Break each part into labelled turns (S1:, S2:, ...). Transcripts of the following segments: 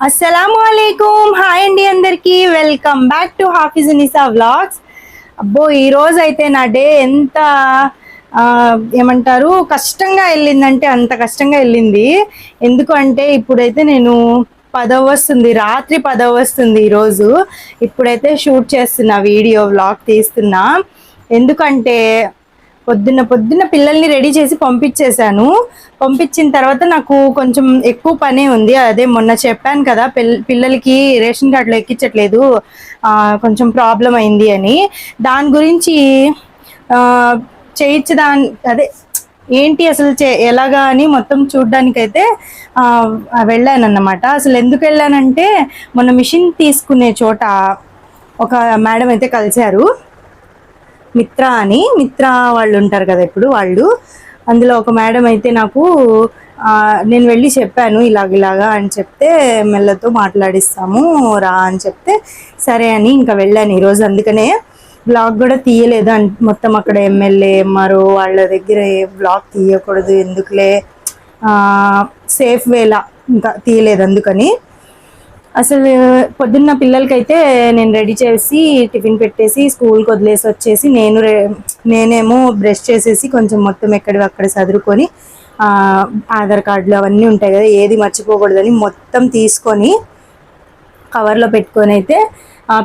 S1: అస్సలాముఅలైకుం. Hi అండి అందరికీ. Welcome back to Hafizunnisa vlogs. అబ్బో ఈరోజు అయితే నా డే ఎంత ఏమంటారు కష్టంగా వెళ్ళిందంటే అంత కష్టంగా వెళ్ళింది. ఎందుకు అంటే ఇప్పుడైతే నేను 10 వస్తుంది, రాత్రి 10 వస్తుంది ఈరోజు. ఇప్పుడైతే షూట్ చేస్తున్నా, వీడియో వ్లాగ్ తీస్తున్నా. ఎందుకంటే పొద్దున్న పిల్లల్ని రెడీ చేసి పంపించేశాను. పంపించిన తర్వాత నాకు కొంచెం ఎక్కువ పనే ఉంది. అదే మొన్న చెప్పాను కదా, పిల్లలకి రేషన్ కార్డులో ఎక్కించట్లేదు, కొంచెం ప్రాబ్లం అయింది అని. దాని గురించి అదే ఏంటి అసలు ఎలాగా అని మొత్తం చూడ్డానికైతే వెళ్ళాను అన్నమాట. అసలు ఎందుకు వెళ్ళానంటే మొన్న మిషన్ తీసుకునే చోట ఒక మేడం అయితే కలిశారు, మిత్ర వాళ్ళు ఉంటారు కదా ఇప్పుడు వాళ్ళు. అందులో ఒక మేడం అయితే నాకు నేను వెళ్ళి చెప్పాను ఇలాగా అని చెప్తే, మెల్లతో మాట్లాడిస్తాము రా అని చెప్తే సరే అని ఇంకా వెళ్ళాను ఈరోజు. అందుకనే బ్లాగ్ కూడా తీయలేదు. మొత్తం అక్కడ ఎమ్మెల్యే ఎంఆర్ఓ వాళ్ళ దగ్గర బ్లాగ్ తీయకూడదు ఎందుకులే, సేఫ్ వేలా ఇంకా తీయలేదు. అందుకని అసలు పొద్దున్న పిల్లలకైతే నేను రెడీ చేసి టిఫిన్ పెట్టేసి స్కూల్కి వదిలేసి వచ్చేసి నేనేమో బ్రష్ చేసేసి కొంచెం మొత్తం ఎక్కడివి అక్కడ చదువుకొని ఆధార్ కార్డులు అవన్నీ ఉంటాయి కదా, ఏది మర్చిపోకూడదని మొత్తం తీసుకొని కవర్లో పెట్టుకొని అయితే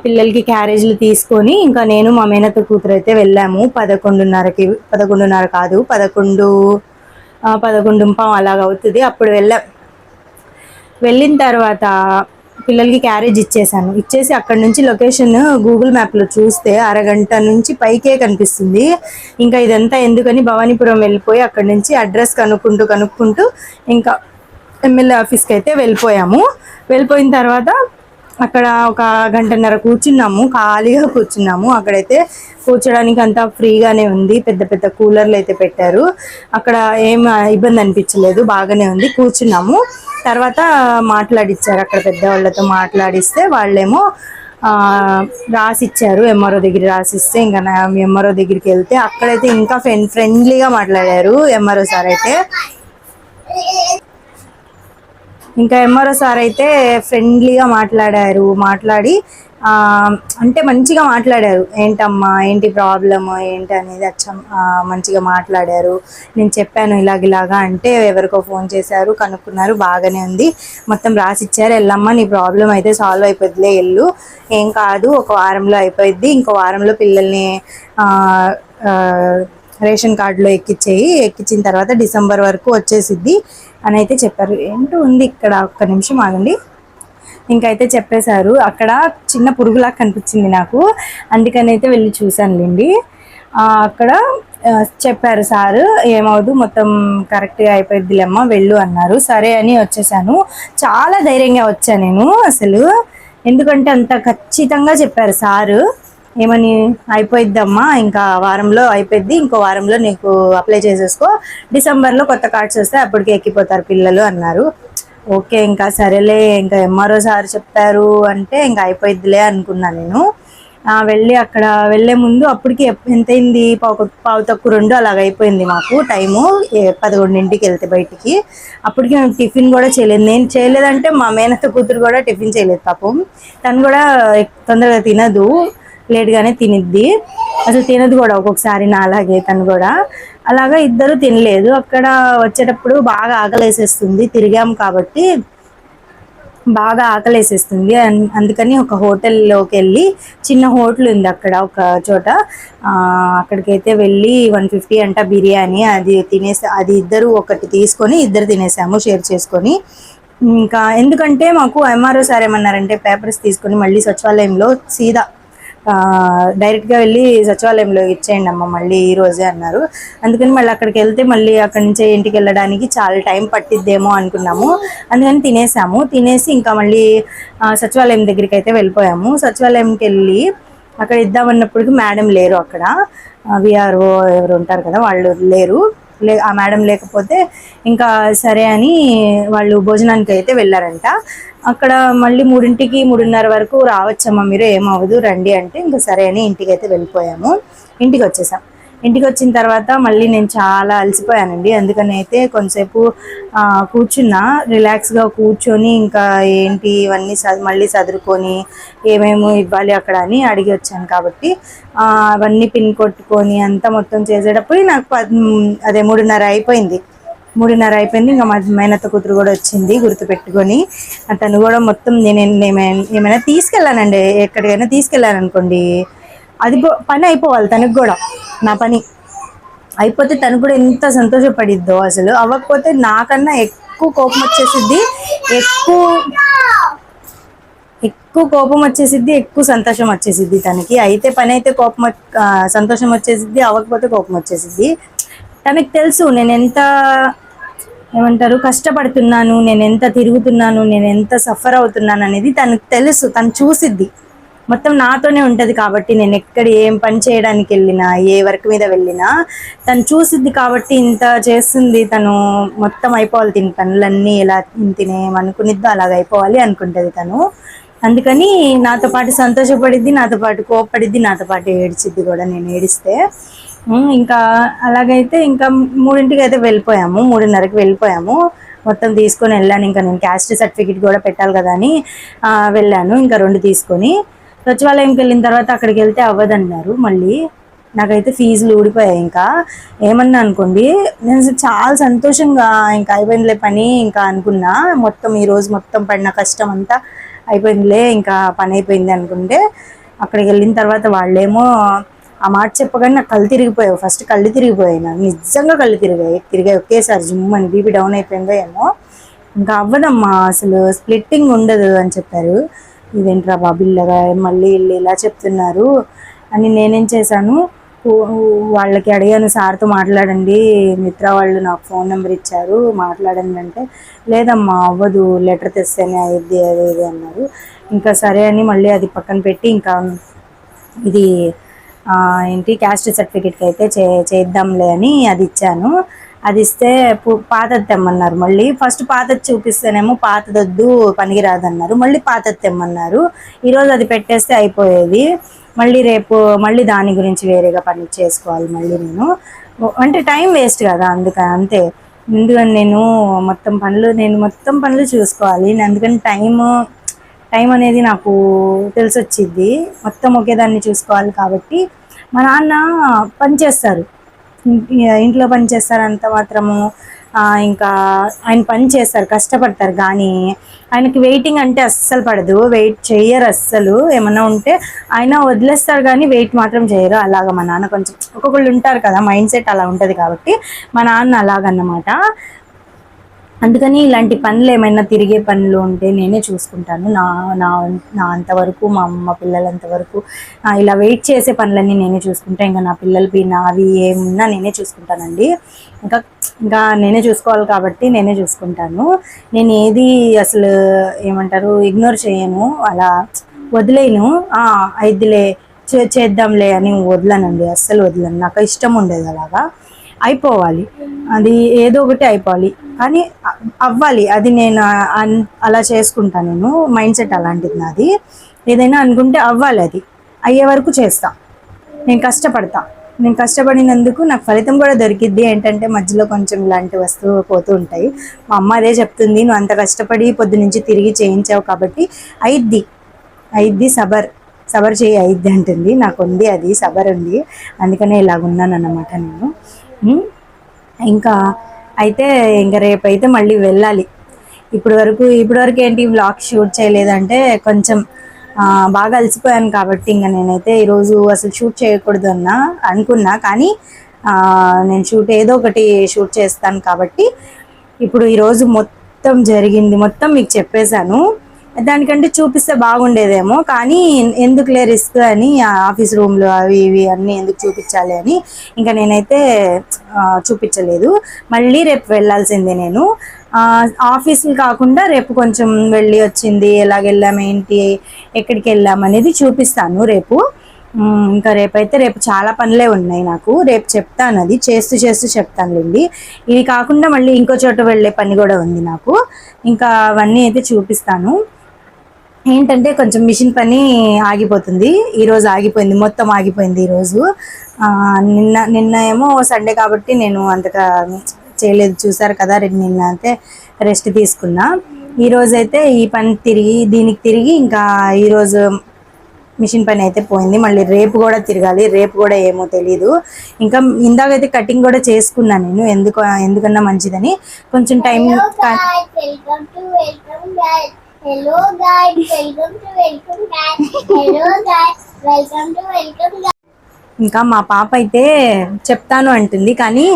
S1: పిల్లలకి క్యారేజీలు తీసుకొని ఇంకా నేను మా మేనత్త కూతురు అయితే వెళ్ళాము. 11:30 కాదు 11:15 అలాగ అవుతుంది. అప్పుడు వెళ్ళిన తర్వాత పిల్లలకి క్యారేజ్ ఇచ్చేసి అక్కడ నుంచి లొకేషన్ గూగుల్ మ్యాప్లో చూస్తే అరగంట నుంచి పైకే కనిపిస్తుంది. ఇంకా ఇదంతా ఎందుకని భవానీపురం వెళ్ళిపోయి అక్కడ నుంచి అడ్రస్ కనుక్కుంటూ ఇంకా ఎమ్మెల్యే ఆఫీస్కి అయితే వెళ్ళిపోయిన తర్వాత అక్కడ ఒక గంటన్నర ఖాళీగా కూర్చున్నాము. అక్కడైతే కూర్చోడానికి అంతా ఫ్రీగానే ఉంది. పెద్ద పెద్ద కూలర్లు అయితే పెట్టారు. అక్కడ ఏం ఇబ్బంది అనిపించలేదు, బాగానే ఉంది. కూర్చున్నాము. తర్వాత మాట్లాడిచ్చారు, అక్కడ పెద్దవాళ్ళతో మాట్లాడిస్తే వాళ్ళేమో రాసిచ్చారు. ఎంఆర్ఓ దగ్గర రాసిస్తే ఇంకా ఎంఆర్ఓ దగ్గరికి వెళ్తే అక్కడైతే ఇంకా ఫ్రెండ్లీగా మాట్లాడారు ఎంఆర్ఓ సార్ అయితే. ఎంఆర్ఓ సార్ అయితే ఫ్రెండ్లీగా మాట్లాడి అంటే మంచిగా మాట్లాడారు. ఏంటమ్మా ఏంటి ప్రాబ్లమ్ ఏంటి అనేది మంచిగా మాట్లాడారు. నేను చెప్పాను ఇలాగా అంటే ఎవరికో ఫోన్ చేశారు, కనుక్కున్నారు, బాగానే ఉంది, మొత్తం రాసిచ్చారు. వెళ్ళమ్మా నీ ప్రాబ్లం అయితే సాల్వ్ అయిపోద్దిలే, వెళ్ళు, ఏం కాదు, ఒక వారంలో అయిపోద్ది, ఇంకో వారంలో పిల్లల్ని రేషన్ కార్డులో ఎక్కించిన తర్వాత డిసెంబర్ వరకు వచ్చేసిద్ది అని అయితే చెప్పారు. ఏంటో ఉంది ఇక్కడ, ఒక్క నిమిషం ఆగండి. ఇంకైతే చెప్పేశారు. అక్కడ చిన్న పురుగులా కనిపించింది నాకు, అందుకని అయితే వెళ్ళి చూశానులేండి. అక్కడ చెప్పారు సారు, ఏమవుదు, మొత్తం కరెక్ట్గా అయిపోద్దిలేమ్మా, వెళ్ళు అన్నారు. సరే అని వచ్చేసాను. చాలా ధైర్యంగా వచ్చాను నేను అసలు, ఎందుకంటే అంత ఖచ్చితంగా చెప్పారు సారు. ఏమని, అయిపోయిద్దమ్మా, ఇంకా వారంలో అయిపోద్ది, ఇంకో వారంలో నీకు అప్లై చేసేసుకో, డిసెంబర్లో కొత్త కార్డ్స్ వస్తే అప్పటికి ఎక్కిపోతారు పిల్లలు అన్నారు. ఓకే ఇంకా సరేలే, ఇంకా ఎంఆర్ఓ సార్ చెప్పారు అంటే ఇంకా అయిపోయిద్దిలే అనుకున్నాను నేను. అక్కడ వెళ్ళే ముందు అప్పటికి ఎంతైంది, పావు తక్కువ 2 అలాగ అయిపోయింది మాకు టైము. 11ంటికి వెళ్తే బయటికి, అప్పటికి మేము టిఫిన్ కూడా చేయలేదు. నేను చేయలేదంటే మా మేనత్త కూతురు కూడా టిఫిన్ చేయలేదు పాపం. తను కూడా తొందరగా తినదు, లేట్గానే తినిద్ది, అసలు తినదు కూడా ఒక్కొక్కసారి నా అలాగే. తను కూడా అలాగా ఇద్దరు తినలేదు. అక్కడ వచ్చేటప్పుడు బాగా ఆకలేసేస్తుంది, తిరిగాము కాబట్టి బాగా ఆకలేసేస్తుంది. అందుకని ఒక హోటల్లోకి వెళ్ళి, చిన్న హోటల్ ఉంది అక్కడ ఒక చోట, అక్కడికైతే వెళ్ళి 150 అంట బిర్యానీ, అది ఇద్దరు ఒకటి తీసుకొని ఇద్దరు తినేసాము షేర్ చేసుకొని. ఇంకా ఎందుకంటే మాకు ఎంఆర్ఓ సార్ ఏమన్నారంటే పేపర్స్ తీసుకొని మళ్ళీ సచివాలయంలో సీదా డైరెక్ట్గా వెళ్ళి సచివాలయంలో ఇచ్చేయండి అమ్మ మళ్ళీ ఈ రోజే అన్నారు. అందుకని మళ్ళీ అక్కడికి వెళ్తే మళ్ళీ అక్కడి నుంచి ఇంటికి వెళ్ళడానికి చాలా టైం పట్టిద్దేమో అనుకున్నాము. అందుకని తినేసి ఇంకా మళ్ళీ సచివాలయం దగ్గరికి అయితే వెళ్ళిపోయాము. సచివాలయంకి వెళ్ళి అక్కడ ఇద్దామన్నప్పటికీ మేడం లేరు అక్కడ, విఆర్ఓ ఎవరు ఉంటారు కదా వాళ్ళు లేరు. ఆ మేడం లేకపోతే ఇంకా సరే అని వాళ్ళు భోజనానికి అయితే వెళ్ళారంట. అక్కడ మళ్ళీ 3ంటికి 3:30 వరకు రావచ్చమ్మా మీరు, ఏమవ్వదు రండి అంటే ఇంకా సరే అని ఇంటికి అయితే వెళ్ళిపోయాము. ఇంటికి వచ్చేసాం. ఇంటికి వచ్చిన తర్వాత మళ్ళీ నేను చాలా అలసిపోయానండి. అందుకని అయితే కొంతసేపు కూర్చున్నా, రిలాక్స్గా కూర్చొని ఇంకా ఏంటి ఇవన్నీ మళ్ళీ సదురుకొని ఏమేమి ఇవ్వాలి అక్కడ అని అడిగి వచ్చాను కాబట్టి అవన్నీ పిన్ కొట్టుకొని అంతా మొత్తం చేసేటప్పుడు నాకు అదే 3:30 అయిపోయింది. 3:30 అయిపోయింది. ఇంకా మా మేనత్త కూతురు కూడా వచ్చింది గుర్తుపెట్టుకొని. తను కూడా మొత్తం నేను ఏమైనా తీసుకెళ్ళానండి, ఎక్కడికైనా తీసుకెళ్ళాను అనుకోండి, అది పని అయిపోవాలి తనకు కూడా. నా పని అయిపోతే తను కూడా ఎంత సంతోషపడిద్దో అసలు. అవ్వకపోతే నాకన్నా ఎక్కువ కోపం వచ్చేసిద్ది, ఎక్కువ ఎక్కువ కోపం వచ్చేసిద్ది, ఎక్కువ సంతోషం వచ్చేసిద్ది తనకి. అయితే పని అయితే సంతోషం వచ్చేసిద్ది, అవ్వకపోతే కోపం వచ్చేసిద్ది. తనకి తెలుసు నేను ఎంత కష్టపడుతున్నాను, నేను ఎంత తిరుగుతున్నాను, నేను ఎంత సఫర్ అవుతున్నాను అనేది తనకు తెలుసు. తను చూసిద్ది, మొత్తం నాతోనే ఉంటుంది కాబట్టి. నేను ఎక్కడ ఏం పని చేయడానికి వెళ్ళినా, ఏ వర్క్ మీద వెళ్ళినా తను చూసిద్ది కాబట్టి ఇంత చేస్తుంది. తను మొత్తం అయిపోవాలి, తిని పనులన్నీ ఎలా తినేమనుకునిద్దో అలాగ అయిపోవాలి అనుకుంటుంది తను. అందుకని నాతో పాటు సంతోషపడిద్ది, నాతో పాటు కోప్పడిద్ది, నాతో పాటు ఏడ్చిద్ది కూడా నేను ఏడిస్తే. ఇంకా అలాగైతే ఇంకా 3ంటికి అయితే వెళ్ళిపోయాము, 3:30కి వెళ్ళిపోయాము. మొత్తం తీసుకొని వెళ్ళాను. ఇంకా నేను క్యాస్ట్ సర్టిఫికేట్ కూడా పెట్టాలి కదా అని వెళ్ళాను. ఇంకా 2 తీసుకొని సచివాలయంకి వెళ్ళిన తర్వాత అక్కడికి వెళ్తే అవ్వదన్నారు. మళ్ళీ నాకైతే ఫీజులు ఊడిపోయాయి. ఇంకా ఏమన్నా అనుకోండి, నేను చాలా సంతోషంగా ఇంకా అయిపోయిందిలే పని ఇంకా అనుకున్నా. మొత్తం ఈరోజు మొత్తం పడిన కష్టం అంతా అయిపోయిందిలే, ఇంకా పని అయిపోయింది అనుకుంటే అక్కడికి వెళ్ళిన తర్వాత వాళ్ళేమో ఆ మాట చెప్పగానే నాకు కళ్ళు తిరిగిపోయావు. ఫస్ట్ కళ్ళు తిరిగిపోయాయి, నాకు నిజంగా కళ్ళు తిరిగాయి ఒకేసారి. జుమ్మని బీపీ డౌన్ అయిపోయిందో ఏమో. ఇంకా అవ్వదమ్మా అసలు, స్ప్లిట్టింగ్ ఉండదు అని చెప్పారు. ఇదేంట్రా బాబు ఇల్లగా మళ్ళీ ఇలా చెప్తున్నారు అని నేనేం చేశాను, వాళ్ళకి అడిగాను, సార్తో మాట్లాడండి, మిత్ర వాళ్ళు నాకు ఫోన్ నెంబర్ ఇచ్చారు, మాట్లాడండి అంటే లేదమ్మా అవ్వదు, లెటర్ తెస్తేనే అయ్యిద్ది అది ఇది అన్నారు. ఇంకా సరే అని మళ్ళీ అది పక్కన పెట్టి ఇంకా ఇది ఏంటి క్యాస్ట్ సర్టిఫికేట్కి అయితే చేద్దాంలే అని అది ఇచ్చాను. అది ఇస్తే పాతది తెమ్మన్నారు. మళ్ళీ ఫస్ట్ పాతది చూపిస్తేనేమో పాతదొద్దు పనికి రాదన్నారు, మళ్ళీ పాతది తెమ్మన్నారు. ఈరోజు అది పెట్టేస్తే అయిపోయేది. మళ్ళీ రేపు మళ్ళీ దాని గురించి వేరేగా పని చేసుకోవాలి మళ్ళీ నేను, అంటే టైం వేస్ట్ కదా. అంతే. ఎందుకని నేను మొత్తం పనులు చూసుకోవాలి. అందుకని టైం అనేది నాకు తెలిసి వచ్చింది. మొత్తం ఒకేదాన్ని చూసుకోవాలి కాబట్టి. మా నాన్న పని చేస్తారు, ఇంట్లో పని చేస్తారు అంత మాత్రము. ఇంకా ఆయన పని చేస్తారు, కష్టపడతారు, కానీ ఆయనకి వెయిటింగ్ అంటే అస్సలు పడదు. వెయిట్ చేయరు అస్సలు. ఏమన్నా ఉంటే ఆయన వదిలేస్తారు కానీ వెయిట్ మాత్రం చేయరు. అలాగ మా నాన్న కొంచెం, ఒక్కొక్కళ్ళు ఉంటారు కదా మైండ్ సెట్ అలా ఉంటుంది కాబట్టి మా నాన్న అలాగన్నమాట. అందుకని ఇలాంటి పనులు ఏమైనా తిరిగే పనులు ఉంటే నేనే చూసుకుంటాను. నా నా నా అంతవరకు, మా అమ్మ పిల్లలంతవరకు ఇలా వెయిట్ చేసే పనులన్నీ నేనే చూసుకుంటాను. ఇంకా నా పిల్లలవి నావి ఏమున్నా నేనే చూసుకుంటానండి. ఇంకా నేనే చూసుకోవాలి కాబట్టి నేనే చూసుకుంటాను. నేను ఏది అసలు ఇగ్నోర్ చేయను, అలా వదిలేను. అయిద్దిలే చేద్దాంలే అని వదలనండి, అస్సలు వదలను. నాకు ఇష్టం ఉండేది అలాగా. అయిపోవాలి, అది ఏదో ఒకటి అయిపోవాలి, కానీ అవ్వాలి. అది నేను అలా చేసుకుంటాను. నేను మైండ్ సెట్ అలాంటిది నాది. ఏదైనా అనుకుంటే అవ్వాలి, అది అయ్యే వరకు చేస్తా. నేను కష్టపడినందుకు నాకు ఫలితం కూడా దొరికిద్ది. ఏంటంటే మధ్యలో కొంచెం ఇలాంటి వస్తువు పోతూ ఉంటాయి. మా అమ్మ అదే చెప్తుంది, నువ్వు అంత కష్టపడి పొద్దు నుంచి తిరిగి చేయించావు కాబట్టి అయిద్ది, సబర్ చేయి అయిద్ది అంటుంది. నాకు ఉంది, అది సబర్ ఉంది, అందుకనే ఇలాగున్నాను అన్నమాట నేను. ఇంకా అయితే రేపైతే మళ్ళీ వెళ్ళాలి. ఇప్పటి వరకు ఏంటి వ్లాగ్ షూట్ చేయలేదంటే కొంచెం బాగా అలసిపోయాను కాబట్టి ఇంకా నేనైతే ఈరోజు అసలు షూట్ చేయకూడదు అనుకున్నా, కానీ నేను ఏదో ఒకటి షూట్ చేస్తాను కాబట్టి ఇప్పుడు ఈరోజు మొత్తం జరిగింది మొత్తం మీకు చెప్పేశాను. దానికంటే చూపిస్తే బాగుండేదేమో, కానీ ఎందుకులే రిస్క్ అని ఆఫీస్ రూమ్లో అవి ఇవి అన్నీ ఎందుకు చూపించాలి అని ఇంకా నేనైతే చూపించలేదు. మళ్ళీ రేపు వెళ్ళాల్సిందే నేను. ఆఫీసులు కాకుండా రేపు కొంచెం వెళ్ళి వచ్చింది, ఎలాగెళ్ళాము, ఏంటి, ఎక్కడికి వెళ్ళాము అనేది చూపిస్తాను రేపు. ఇంకా రేపు చాలా పనులే ఉన్నాయి నాకు. రేపు చెప్తాను, అది చేస్తూ చెప్తానులేండి. ఇవి కాకుండా మళ్ళీ ఇంకో చోట వెళ్ళే పని కూడా ఉంది నాకు. ఇంకా అవన్నీ అయితే చూపిస్తాను. ఏంటంటే కొంచెం మిషన్ పని ఆగిపోతుంది. ఈరోజు ఆగిపోయింది, మొత్తం ఆగిపోయింది ఈరోజు. నిన్న ఏమో సండే కాబట్టి నేను అంతగా చేయలేదు, చూసారు కదా. నిన్న అయితే రెస్ట్ తీసుకున్నా. ఈరోజు అయితే ఈ పని దీనికి తిరిగి ఇంకా ఈరోజు మిషన్ పని అయితే పోయింది. మళ్ళీ రేపు కూడా తిరగాలి, రేపు కూడా ఏమో తెలీదు. ఇంకా ఇందాకైతే కటింగ్ కూడా చేసుకున్నాను నేను, ఎందుకన్నా మంచిదని. కొంచెం టైం ఇంకా మా పాప అయితే చెప్తాను అంటుంది, కానీ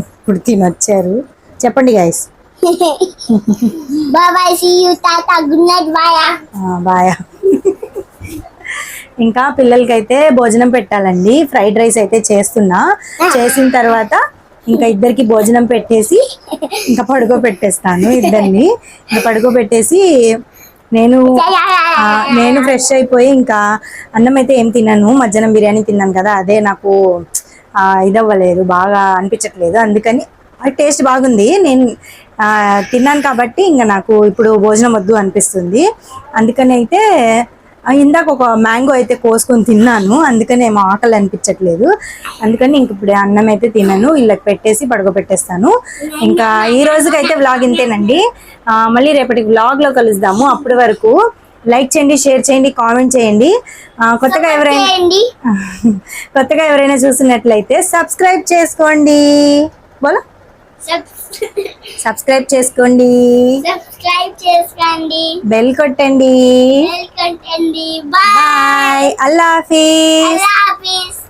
S1: ఇప్పుడు తినొచ్చారు. చెప్పండి గైస్.
S2: బాయ్, సీ యు, టాటా, గుడ్ నైట్,
S1: బాయ్. ఇంకా పిల్లలకైతే భోజనం పెట్టాలండి. ఫ్రైడ్ రైస్ అయితే చేస్తున్నా. చేసిన తర్వాత ఇంకా ఇద్దరికి భోజనం పెట్టేసి ఇంకా పడుకోబెట్టేస్తాను ఇద్దరిని. ఇంకా పడుకోబెట్టేసి నేను ఫ్రెష్ అయిపోయి ఇంకా అన్నం అయితే ఏం తిన్నాను. మధ్యాహ్నం బిర్యానీ తిన్నాను కదా, అదే నాకు ఇదవ్వలేదు, బాగా అనిపించట్లేదు. అందుకని టేస్ట్ బాగుంది, నేను తిన్నాను కాబట్టి ఇంకా నాకు ఇప్పుడు భోజనం వద్దు అనిపిస్తుంది. అందుకని అయితే ఇందాక ఒక మ్యాంగో అయితే కోసుకొని తిన్నాను, అందుకని ఏమో ఆకలి అనిపించట్లేదు. అందుకని ఇంక ఇప్పుడు అన్నం అయితే తిన్నాను, వీళ్ళకి పెట్టేసి పడుకోబెట్టేస్తాను. ఇంకా ఈ రోజుకైతే వ్లాగ్ ఇంతేనండి. మళ్ళీ రేపటి వ్లాగ్లో కలుద్దాము. అప్పటి వరకు లైక్ చేయండి, షేర్ చేయండి, కామెంట్ చేయండి. కొత్తగా ఎవరైనా చూసినట్లయితే సబ్స్క్రైబ్ చేసుకోండి. బోలో సబ్స్క్రైబ్ చేసుకోండి, బెల్ కొట్టండి. బాయ్, అల్లా హాఫీజ్.